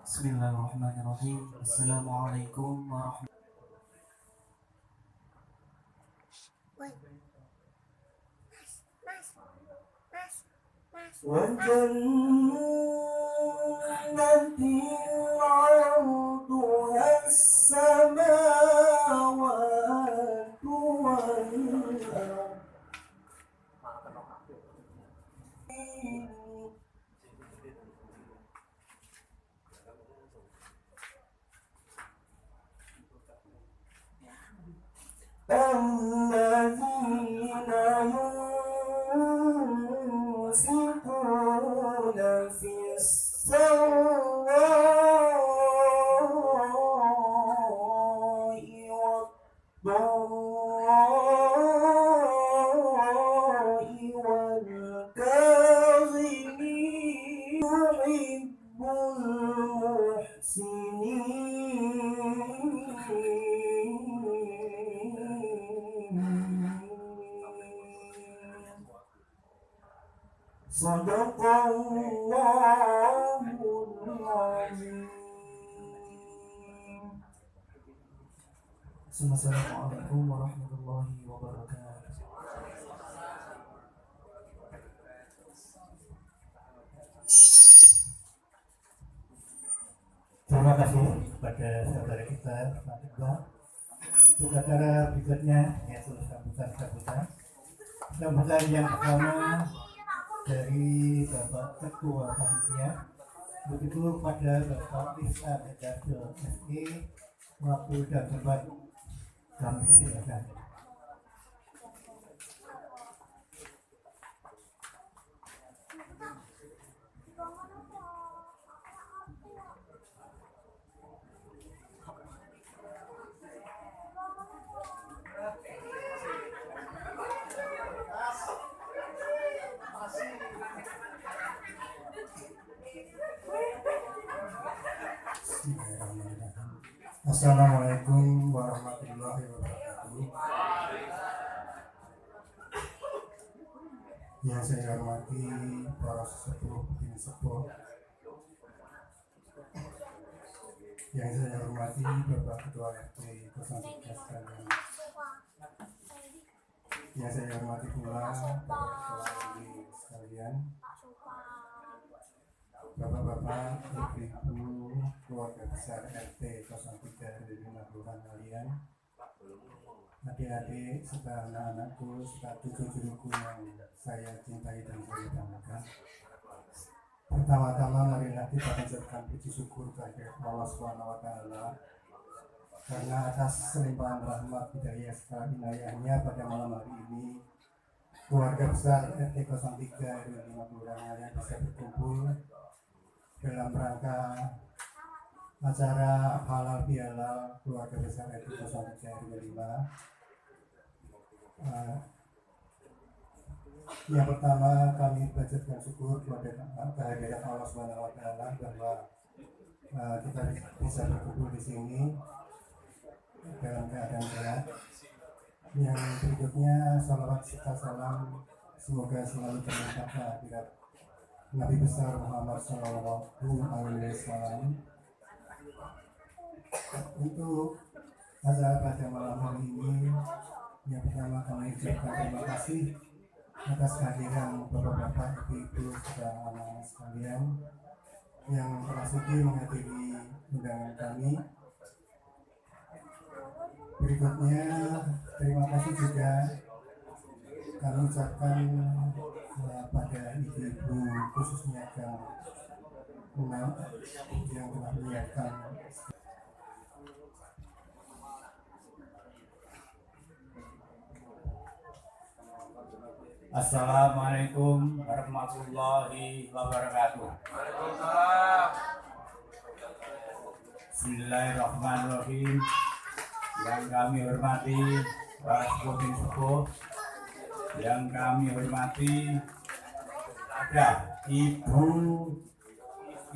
Bismillahirrahmanirrahim. Assalamualaikum warahmatullahi wabarakatuh. عرضها السماوات والأرض الذين ينفقون في السراء والضراء والكاظمين يحب المحسنين صدق الله العظيم. Assalamualaikum warahmatullahi wabarakatuh. Terima kasih kepada saudara kita Pak Iqbal. Untuk acara berikutnya yaitu sambutan yang pertama dari Bapak Ketua Panitia, begitu pada Bapak Isa Darjo SE, waktu dan tempat kami silakan. Assalamualaikum warahmatullahi wabarakatuh. Yang saya hormati para sesepuh, yang saya hormati Bapak Ketua RT 03 sekalian, yang saya hormati pula Bapak Ketua RW sekalian, Bapak-bapak, ibu-ibu, keluarga besar RT 03 dari 5 kelurahan kalian, adik-adik serta anak-anakku serta cucu-cucuku yang saya cintai dan saya banggakan. Pertama-tama marilah kita panjatkan puji syukur kepada Allah SWT karena atas limpahan rahmat hidayah serta inayahnya pada malam hari ini keluarga besar RT 03 dari 5 kelurahan kalian bisa berkumpul dalam rangka acara halal bihalal keluarga besar RT 03 RW 5. Yang pertama kami panjatkan syukur kepada kehadirat Allah SWT bahwa kita bisa berkumpul di sini dalam keadaan sehat. Yang berikutnya salawat serta salam semoga selalu berlimpah ke hadirat Nabi besar Muhammad Sallallahu Alaihi Wasallam. Untuk acara pada malam hari ini, yang pertama kami ucapkan terima kasih atas kehadiran bapak-bapak, ibu-ibu, serta anak-anak sekalian yang telah sudi menghadiri undangan kami. Berikutnya terima kasih juga kami ucapkan pada ibu-ibu khususnya yang telah menyiapkan. Assalamualaikum warahmatullahi wabarakatuh. Bismillahirrahmanirrahim. Yang kami hormati para sepuh, yang kami hormati ada Ibu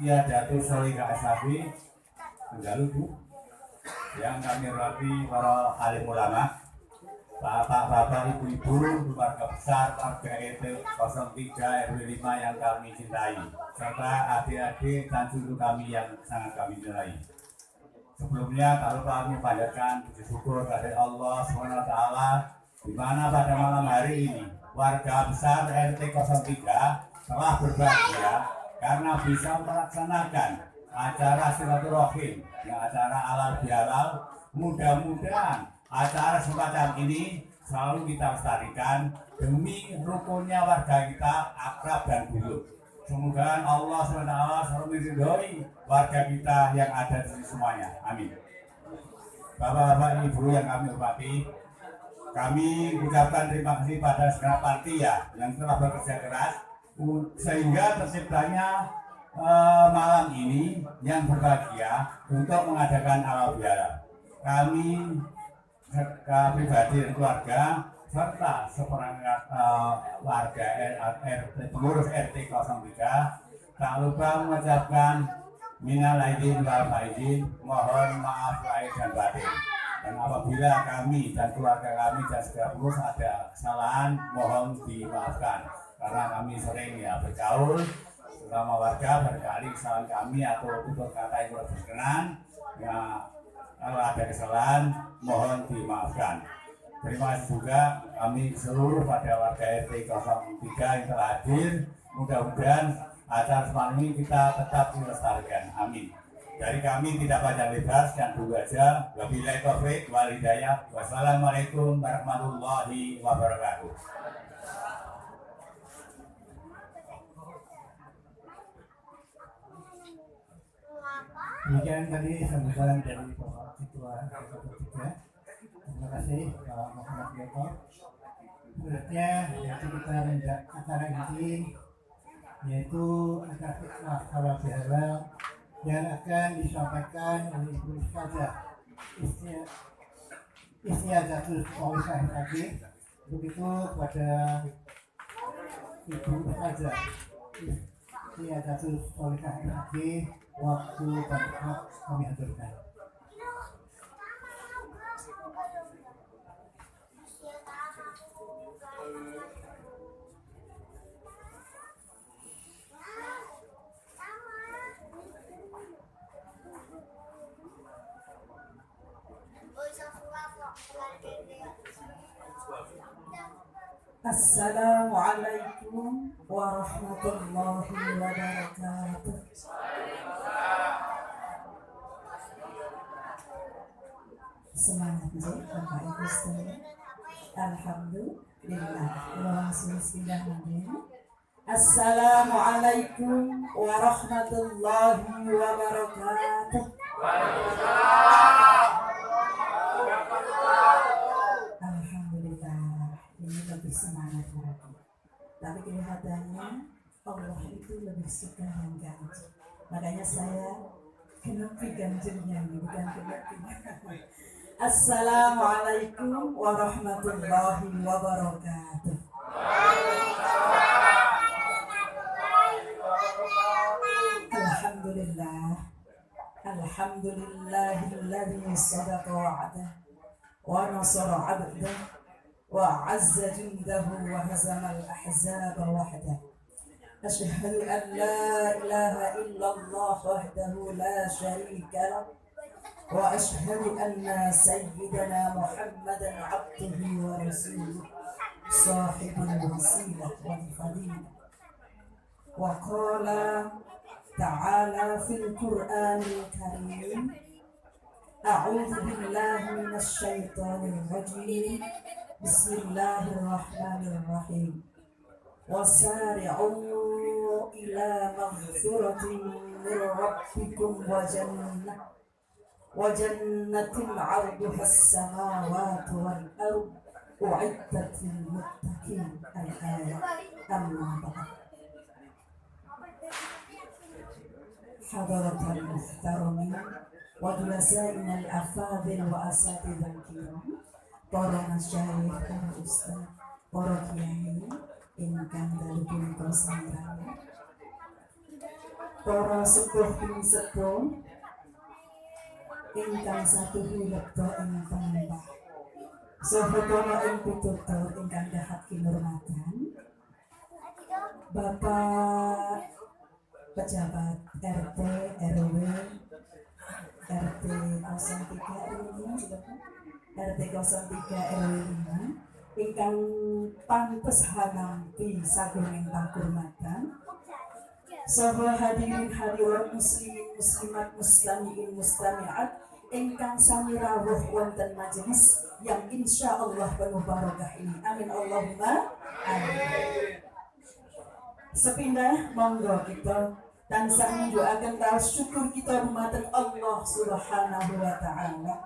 Datu Solika SHB, yang kami hormati para alim ulama, Bapak-bapak, ibu-ibu, keluarga besar, keluarga RT 03 RW 5 yang kami cintai, serta adik-adik dan cucu kami yang sangat kami cintai. Sebelumnya, kalau kami panjatkan puji syukur kepada Allah SWT, di mana pada malam hari ini warga besar RT 03 telah berbahagia karena bisa melaksanakan acara silaturahim, yang acara halal bihalal. Mudah-mudahan acara semacam ini selalu kita lestarikan demi rukunnya warga kita akrab dan guyup. Semoga Allah SWT selalu meridhoi warga kita yang ada di sini semuanya. Amin. Bapak-bapak, ibu yang kami hormati, kami ucapkan terima kasih pada segenap panitia yang telah bekerja keras sehingga terciptanya malam ini yang berbahagia untuk mengadakan halal bihalal. Kami pribadi dan keluarga serta seperangkat warga pengurus RT 03 tak lupa mengucapkan minal aidin wal faizin, mohon maaf lahir dan batin. Dan apabila kami dan keluarga kami dan segala pengurus ada kesalahan, mohon dimaafkan karena kami sering bergaul sama warga, barangkali kesalahan kami atau tutur kata yang kurang berkenan, kalau ada kesalahan mohon dimaafkan. Terima kasih juga kami seluruh pada warga RT 03 yang telah hadir. Mudah-mudahan acara semalam ini kita tetap dilestarikan. Amin. Dari kami tidak panjang lebar, dan dulu aja. Wabillahi taufiq wal hidayah. Wassalamualaikum warahmatullahi wabarakatuh. Demikian tadi sambutan dari Bapak Ketua RT 03. Terima kasih Pak Muhammad Yoto. Selanjutnya yaitu kita lanjut acara inti, yaitu acara khutbah halal bihalal yang akan disampaikan oleh Ibu Ustazah Istiazatul Solihah tadi. Begitu kepada Ibu Ustazah Istiazatul Solihah tadi, waktu berkat kami aturkan. Assalamualaikum warahmatullahi wabarakatuh. Semangat Bapak Ibu sekalian. Alhamdulillah. Langsung bismillahirrahmanirrahim. Assalamualaikum warahmatullahi wabarakatuh. Lebih semangat lagi. Tapi kelihatannya Allah itu lebih suka yang ganjil. Makanya saya kenepi ganjilnya, bukan kenepi. Assalamualaikum warahmatullahi wabarakatuh. Alhamdulillah. Alhamdulillahilladzi sadaqa wa'dah wa nasara 'abdah وعز جنده وهزم الأحزاب وحده. أشهد أن لا إله إلا الله وحده لا شريك له وأشهد أن سيدنا محمدا عبده ورسوله صاحب الوسيلة والفضيلة. وقال تعالى في القرآن الكريم: أعوذ بالله من الشيطان الرجيم. بسم الله الرحمن الرحيم. وسارعوا إلى مغفرة من ربكم وجنة عرضها السماوات والأرض أعدت للمتقين. الآية. أما بعد، حضرة المحترمين وجلسائنا الأفاضل وأساتذة الكرام، para masyayikh, para ustaz, para kiai ingkang dalipun kosandang, para sepuh ing sepuh ingkang satuhu lebda ing panyembah, Sahabat ing pitutur ingkang dahat kinurmatan Bapak pejabat RT RW RT 03 RW 5 RT 03 RW 5 ingkang pantes hanampi sagunging pangurmatan saha hadirin hadirat muslimin muslimat mustamiin mustamiat ingkang sami rawuh wonten majelis yang insyaallah penuh barokah ini. Amin Allahumma amin. Sepindah monggo kita tansah mendoakan raos syukur kita dumateng Allah Subhanahu wa taala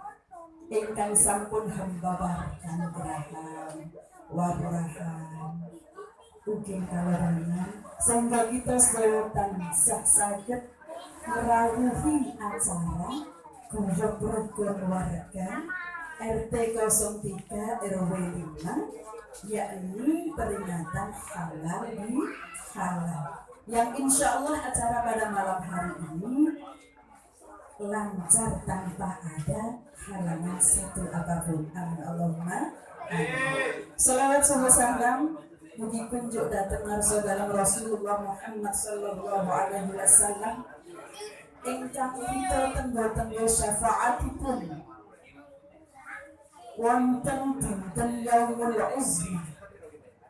ingkang sampun hamba kanugrahan warahan ugi kalarangan sehingga kita sedaya tansah saged merawuhi acara guyub rukun warga RT 03 RW 5 yakni peringatan halal di halal yang insya Allah acara pada malam hari ini lancar tanpa ada halangan satu apapun. Amin Allahumma amin. Salawat salam mugi kunjuk datang ngarsa dalam Rasulullah Muhammad sallallahu alaihi wasallam ingkang kita tenggo-tenggo syafaatipun wonten dinten yaumul uzmi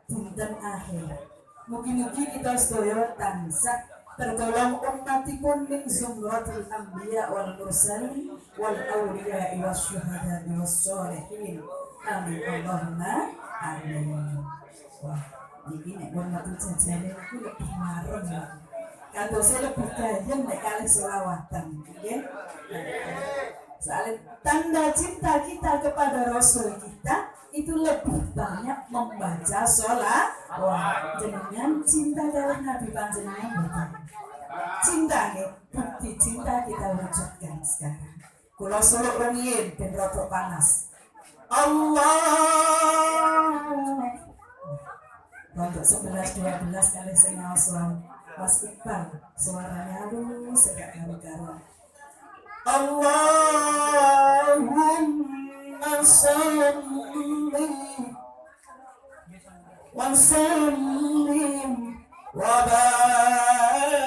dinten akhir. Mugi-mugi kita sedaya tansah tergolong umatipun min zumratul anbiya wal mursalin wal awliya was syuhada was sholihin. Amin Allahumma amin. Wah, iki nek wong metu jajane iku lebih marem ya. Kadose lebih gayeng nek kalih selawatan, nggih. Soalnya tanda cinta kita kepada Rasul kita itu lebih banyak membaca sholat. Wah, jenengan cinta kalian Nabi panjenengan betul. Cinta nih, bukti cinta kita wujudkan sekarang. Kula suruh rumiyin ben rada panas. Allah. Untuk 11-12 kali sing ngaos Mas Iqbal, suaranya halus sekali karu-karuan. Allahumma salli wa sallim wa barik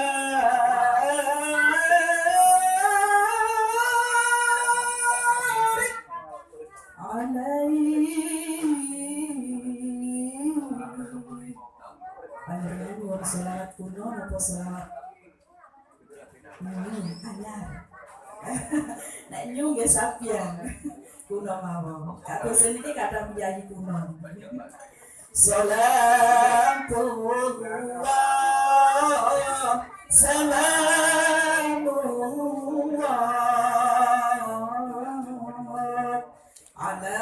alaihi. Panjenengan nuwun selawat kuno napa selawat anyar. Nek nyu nggih sapian kuno mawon. Kados niki kathah piyayi kuno. Salatullah salamullah ala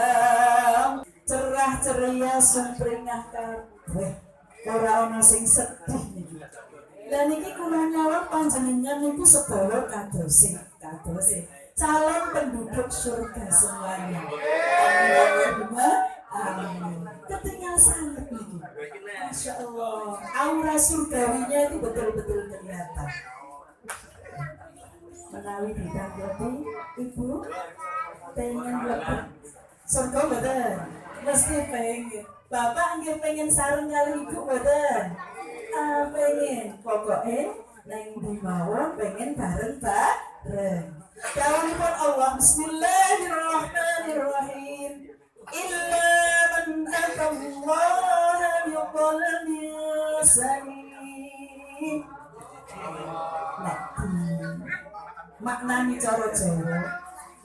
cerah ceria sumringah kabeh. Ora ana sing sedih niki. Lah niki kula nyawang panjenengan niku sedaya kadose calon penduduk surga semuanya. Allahumma amin. Ketinggal sangat niki. Masya Allah, aura surgawinya itu betul-betul kelihatan. Menawi ditanggapi, Ibu pengen lebih surga betul, mesti pengen. Bapak nggih pengen sareng kali Ibu betul. Pengen pokoknya neng di mawon pengen bareng-bareng. Dawuhipun Allah Bismillahirrahmanirrahim. Illa man atallaha biqalbin salim. Nah, maknani cara Jawa.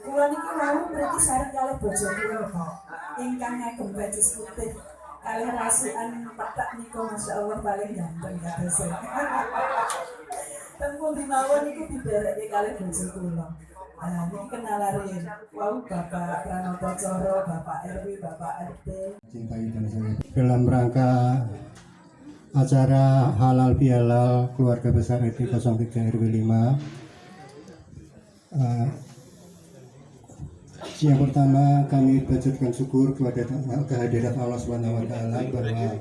Kula niki wau mriki sareng kalih bojo kula, Pak. Ingkang ngagem baju putih. Kalian rasukan patak niko Masya Allah paling ganteng kados. Tengku di mawon niku didereke kalih bojo kula. Nah, niki kenalarin. Wau Bapak Pranoto Coro, Bapak RW, Bapak RT. Cintai dan saya. Dalam rangka acara halal bihalal keluarga besar RT 03 RW 5. Yang pertama kami panjatkan syukur kepada kehadiran Allah Subhanahu wa taala bahwa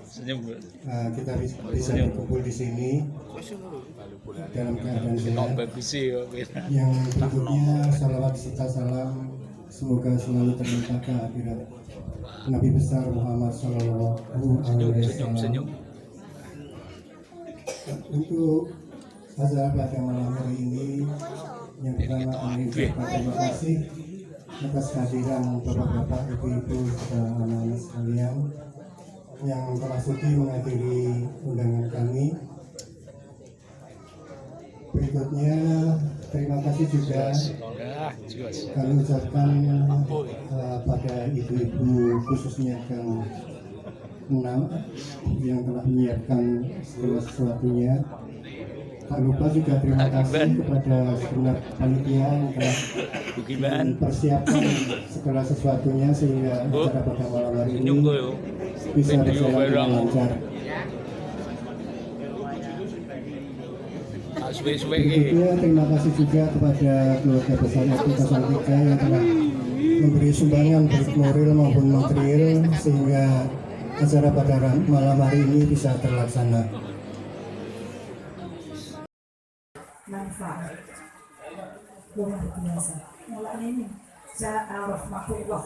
kita bisa berkumpul di sini dalam keadaan sehat. Yang berikutnya salawat serta salam semoga selalu terlimpahkan akhirat Nabi besar Muhammad Sallallahu Alaihi Wasallam. Untuk acara pada malam hari ini, yang pertama kami ucapkan terima kasih atas kehadiran bapak-bapak, ibu-ibu, serta anak-anak sekalian yang telah sudi menghadiri undangan kami. Berikutnya terima kasih juga kami ucapkan pada ibu-ibu khususnya yang telah menyiapkan segala sesuatunya. Tak lupa juga terima kasih kepada segenap panitia yang telah mempersiapkan segala sesuatunya sehingga acara pada malam hari ini bisa berjalan dengan lancar. Berikutnya terima kasih juga kepada keluarga besar RT 03 yang telah memberi sumbangan baik moral maupun material sehingga acara pada malam hari ini bisa terlaksana. Manfaat luar biasa. Mulai ini ja'a rahmatullah.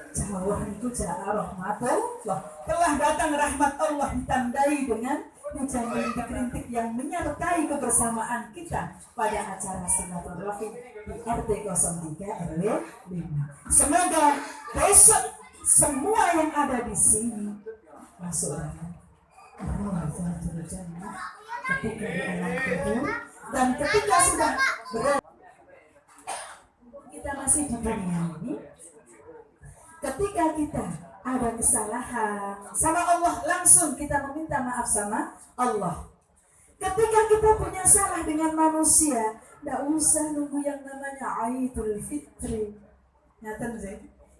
Jawah itu ja'a rahmatullah. Telah datang rahmat Allah ditandai dengan hujan rintik-rintik yang menyertai kebersamaan kita pada acara silaturahim di RT 03 RW 5. Semoga besok semua yang ada di sini masuk dalam Ramadhanul Jannah ketika di alam kubur dan ketika sudah berada kita masih di dunia ini, ketika kita ada kesalahan sama Allah, langsung kita meminta maaf sama Allah. Ketika kita punya salah dengan manusia, tidak usah nunggu yang namanya Idul Fitri. Ngaten sih,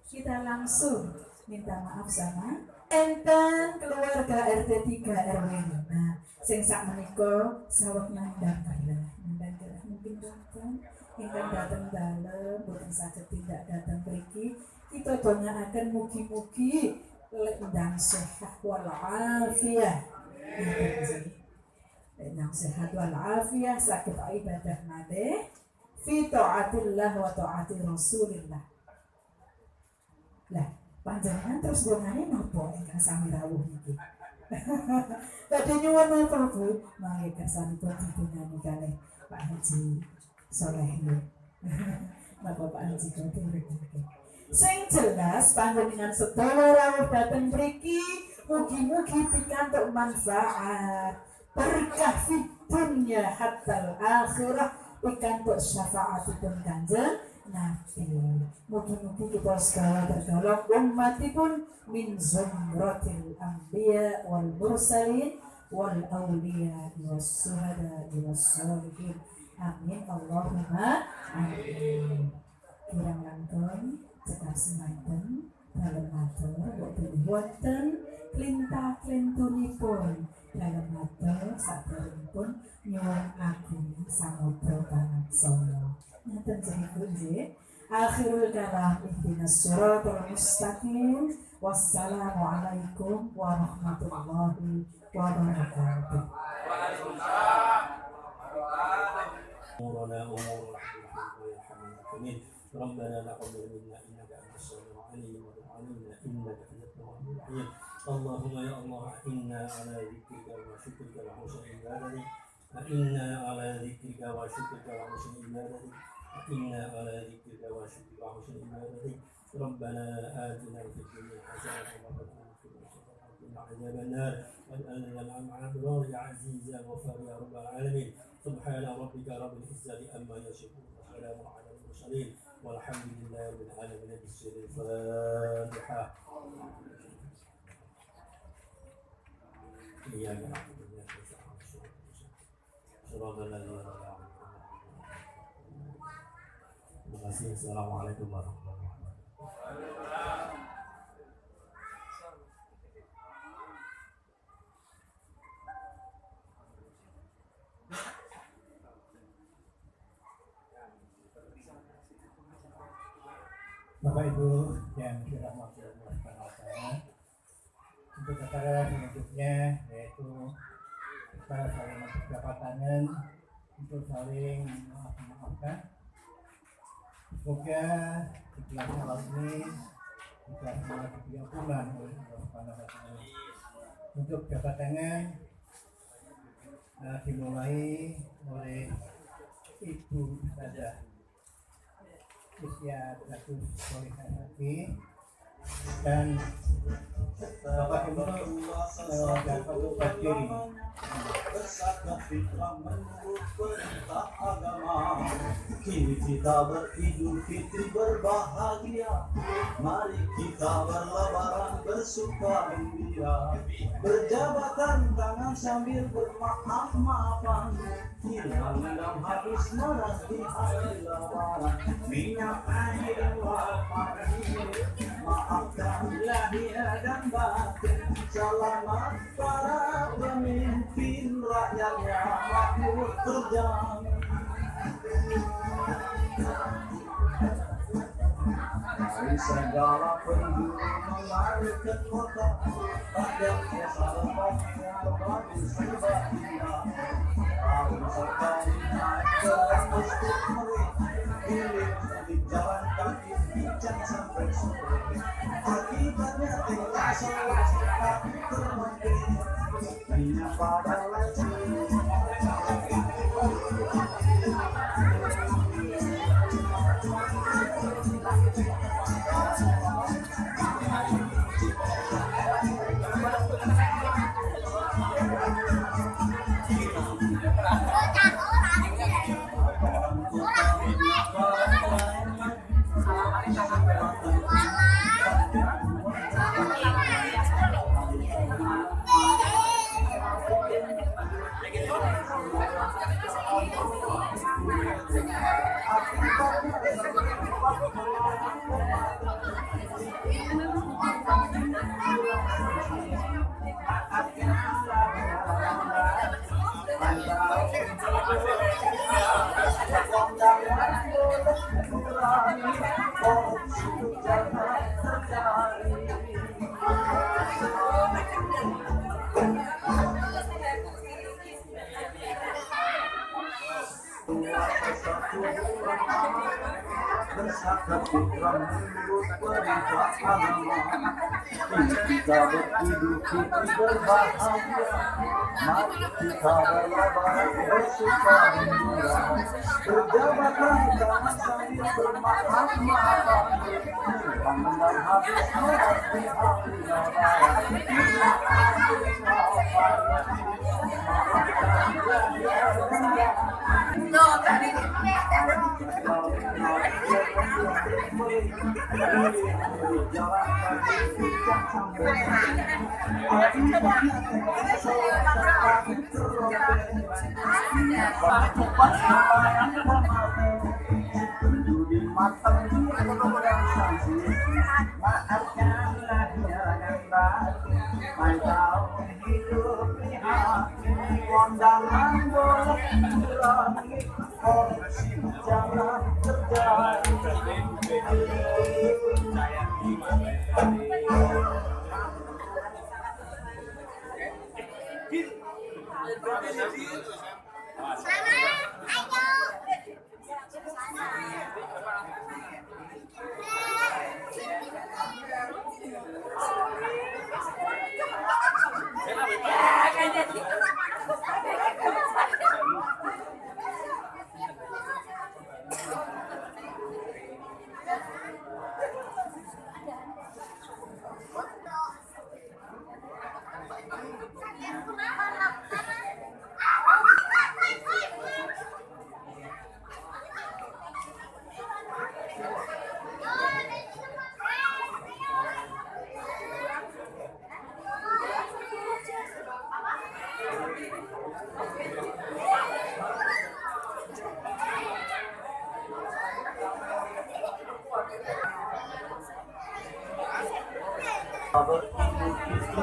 kita langsung minta maaf sama enten keluarga RT 3 RW 5. Sing sak menika saweg nandang dalah mungkin datang ingkang datang dalem boten saged tindak datang mriki. Kita dongaaken mugi-mugi ndang sehat wal afiyah. Ndang sehat wal afiyah saged ibadah malih fi taatillah wa taati Rasulillah. Lah, panjenengan terus dongane napa ingkang sami rawuh niki? Badhe nyuwun napa Bu? Mangke kersanipun didongani kalih Pak Haji Soleh. Napa Pak Haji Soleh? Sing jelas panjenengan sedaya rawuh dhateng mriki mugi-mugi pikantuk manfaat berkah fid dunya hatta akhirah pikantuk syafaatipun Kanjeng Nabi. Mugi-mugi kita segala tergolong ummatipun min zumratil anbiya wal mursalin wal awliya was syuhada was sholihin. Amin Allahumma amin. Kirang langkung cekap semanten dalem matur boten wonten klintah-klintunipun dalem matur saderengipun nyuwun agung samudra pangaksana. Ngaten jenipun nggih. Akhirul kalam ihdinas siratal mustaqim. Wassalamu alaikum warahmatullahi wabarakatuh. ربنا تقبل منا انك انت السميع العليم وتب علينا انك انت التواب الرحيم. اللهم يا الله انا على ذكرك وشكرك وحسن عبادتك فإنا على ذكرك وشكرك وحسن عبادتك فإنا على ذكرك وشكرك وحسن عبادتك. ربنا آتنا في الدنيا حسنة وفي الآخرة حسنة وقنا عذاب النار واجعلنا مع الأبرار يا عزيز يا غفار يا رب العالمين. سبحان ربك رب العزة عما يصفون وسلام على المرسلين والحمد لله رب العالمين. بسر الفاتحة. إياك نعبد وإياك نستعين صراط الذين أنعمت عليهم. Terima kasih. Assalamualaikum warahmatullahi wabarakatuh. Bapak Ibu yang dirahmati Allah Subhanahu wa taala. Untuk acara selanjutnya yaitu kita saling berjabat tangan untuk saling memaafkan. Semoga di bulan Ramadan ini juga semua diberi ampunan oleh Allah Subhanahu wa Ta'ala. Untuk jabat tangan dimulai oleh Ibu Ustazah Isya Bagus Solihah Hati dan Bapak Ibu dan Bapak Berdiri bersakat fitrah menurut perintah agama. Kini kita beridul fitri berbahagia. Mari kita berlebaran bersuka gembira. Berjabatan tangan sambil bermaaf-maafan. Hilang dalam habis marah di hari lebaran. Minyak air wafat. Maafkan lahir dan batin. Selamat para pemimpin rakyatnya makmur terjamin. Dari segala penjuru melari ke kota, rakyatnya salahnya bagi sebabnya. Tahun sekali naik ke masjid mereka, pilih di jalan kaki bijak sampai sore. Akibatnya tinggal sholat kaki termati, hanya pada lagi. Bersakat fitrah menurut perintah agama. Kita beridul fitri berbahagia. Mari kita berlebaran bersuka gembira. Berjabatan tangan sambil bermaaf-maafan. Hilang habis marah di hari lebaran. Kondangan boleh kurangi, korupsi jangan terjadi.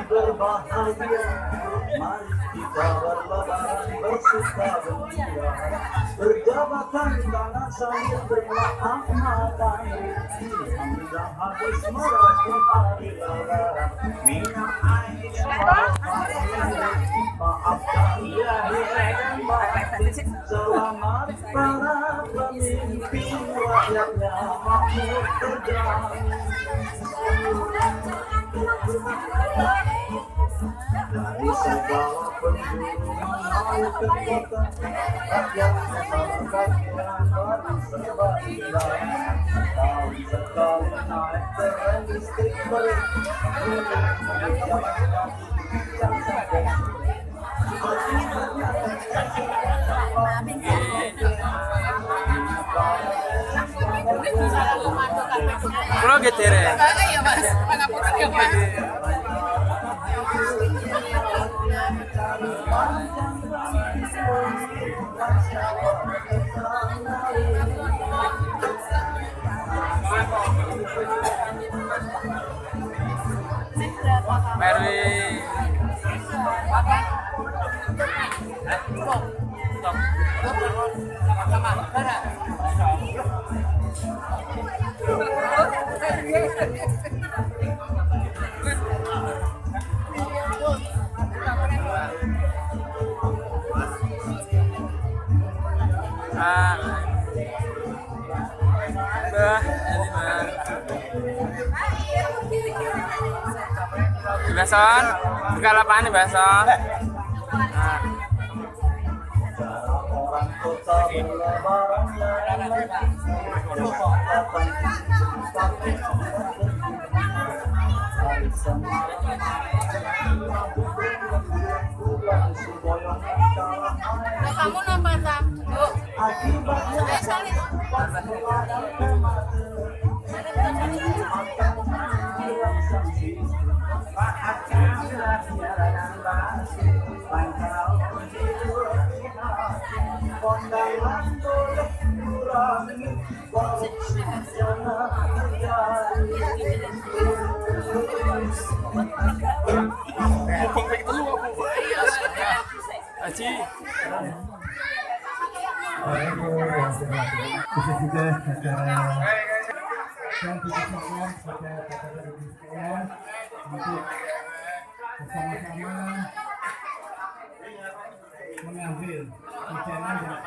Berbahagia, mari kita berlebaran bersuka gembira. Berjabatan tangan sambil bermaaf-maafan. Hilang habis marah di hari lebaran. Minyak air maafkan lahir dan batin. Selamat para pemimpin rakyatnya makmur terjamin. Dari segala penjuru mau ke kota, rakyat menyalurkan keinginan berserba indah. Tahun sekali naik keren listrik beri, Kalau gitu ya. Iya mas, pengapuran ya mas. Mary. Beson, buka lapangan beson. Nah. orang kota berlebaran Kamu napa tak? Ayo salin. Aji. Bisa juga saudara yang dikasihkan pada bapak-bapak ibu sekalian untuk bersama-sama mengambil hujanan yang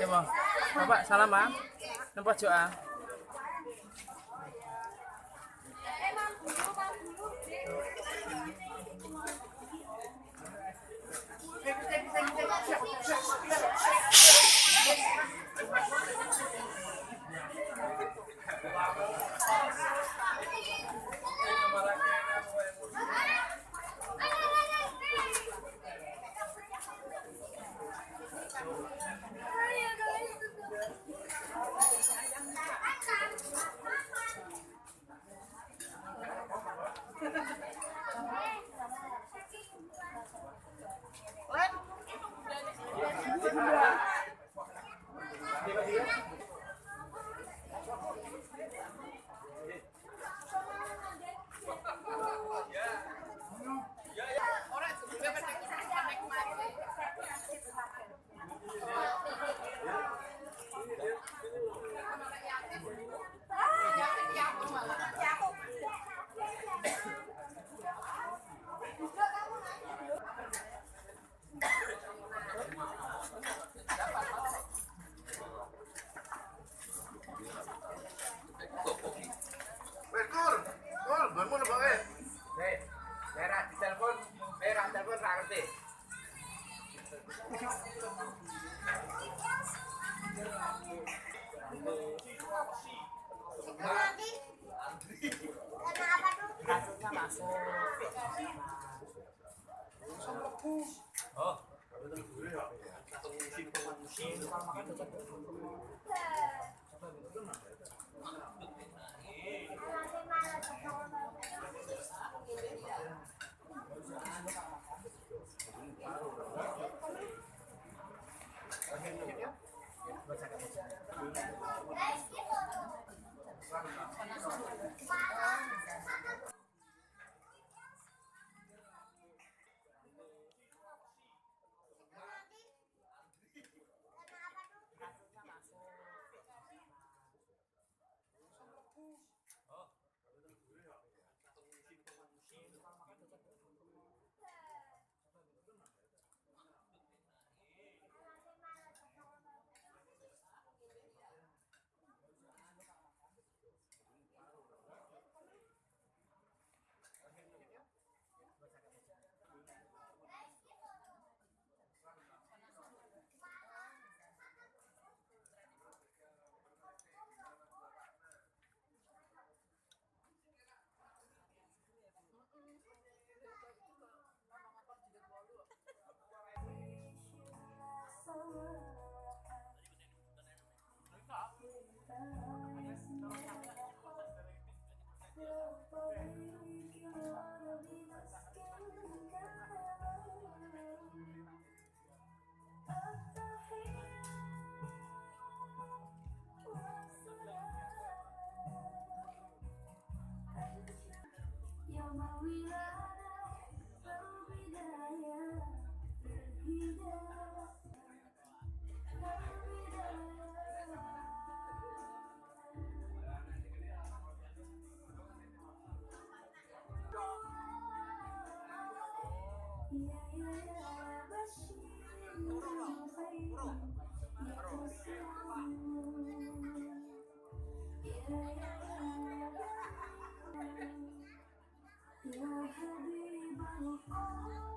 Coba, Bapak salam ah. Nampak doa. يوم ولادة البداية للهداية يا بشير الخير يا حبيب القلب